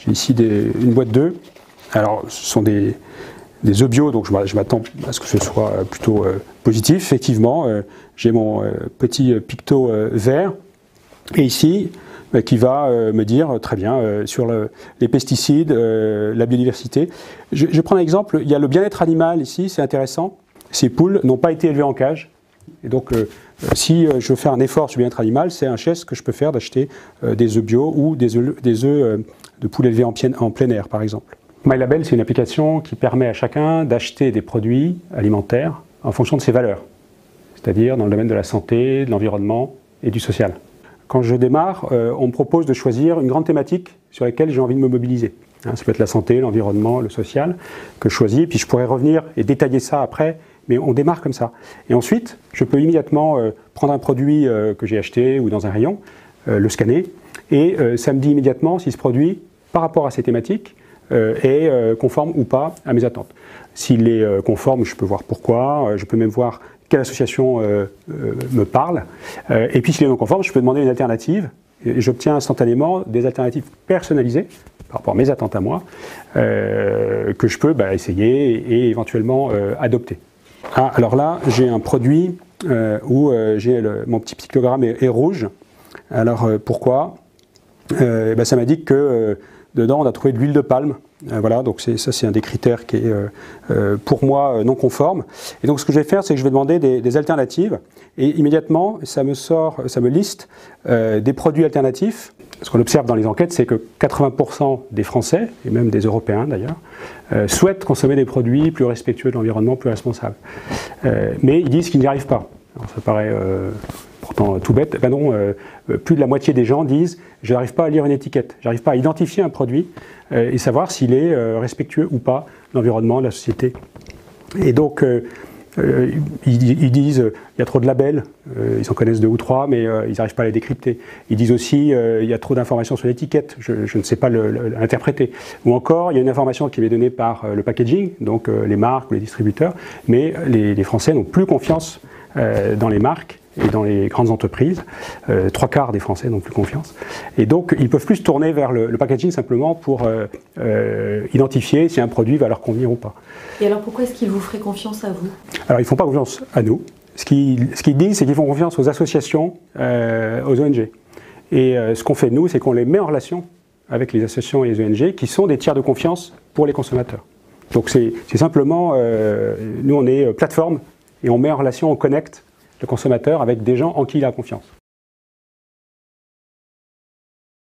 J'ai ici une boîte d'œufs. Alors, ce sont des œufs bio, donc je m'attends à ce que ce soit plutôt positif. Effectivement, j'ai mon petit picto vert. Et ici, qui va me dire très bien sur les pesticides, la biodiversité. Je prends un exemple, il y a le bien-être animal ici, c'est intéressant. Ces poules n'ont pas été élevées en cage. Et donc, si je veux faire un effort sur le bien-être animal, c'est un geste que je peux faire d'acheter des œufs bio ou des œufs de poules élevées en plein air, par exemple. MyLabel, c'est une application qui permet à chacun d'acheter des produits alimentaires en fonction de ses valeurs, c'est-à-dire dans le domaine de la santé, de l'environnement et du social. Quand je démarre, on me propose de choisir une grande thématique sur laquelle j'ai envie de me mobiliser. Ça peut être la santé, l'environnement, le social, que je choisis, puis je pourrais revenir et détailler ça après, mais on démarre comme ça. Et ensuite, je peux immédiatement prendre un produit que j'ai acheté ou dans un rayon, le scanner, et ça me dit immédiatement si ce produit, par rapport à ces thématiques, est conforme ou pas à mes attentes. S'il est conforme, je peux voir pourquoi, je peux même voir quelle association me parle, et puis s'il est non conforme, je peux demander une alternative, et j'obtiens instantanément des alternatives personnalisées par rapport à mes attentes à moi, que je peux essayer et éventuellement adopter. Ah, alors là, j'ai un produit où mon petit pictogramme est rouge. Alors pourquoi ça m'indique que dedans on a trouvé de l'huile de palme. Voilà, donc ça c'est un des critères qui est pour moi non conforme. Et donc ce que je vais faire, c'est que je vais demander des alternatives et immédiatement ça me liste des produits alternatifs. Ce qu'on observe dans les enquêtes, c'est que 80% des Français, et même des Européens d'ailleurs, souhaitent consommer des produits plus respectueux de l'environnement, plus responsables. Mais ils disent qu'ils n'y arrivent pas. Alors, ça paraît pourtant tout bête. Ben non, plus de la moitié des gens disent « je n'arrive pas à lire une étiquette, je n'arrive pas à identifier un produit et savoir s'il est respectueux ou pas de l'environnement, de la société ». Et donc, ils disent il y a trop de labels, ils en connaissent 2 ou 3, mais ils n'arrivent pas à les décrypter. Ils disent aussi il y a trop d'informations sur l'étiquette, je ne sais pas l'interpréter. Ou encore, il y a une information qui est donnée par le packaging, donc les marques ou les distributeurs, mais les Français n'ont plus confiance dans les marques et dans les grandes entreprises. 3/4 des Français n'ont plus confiance. Et donc, ils ne peuvent plus se tourner vers le packaging simplement pour identifier si un produit va leur convenir ou pas. Et alors, pourquoi est-ce qu'ils vous feraient confiance à vous? Alors, ils ne font pas confiance à nous. Ce qu'ils disent, c'est qu'ils font confiance aux associations, aux ONG. Et ce qu'on fait, nous, c'est qu'on les met en relation avec les associations et les ONG qui sont des tiers de confiance pour les consommateurs. Donc, c'est simplement, nous, on est plateforme et on met en relation, on connecte le consommateur avec des gens en qui il a confiance.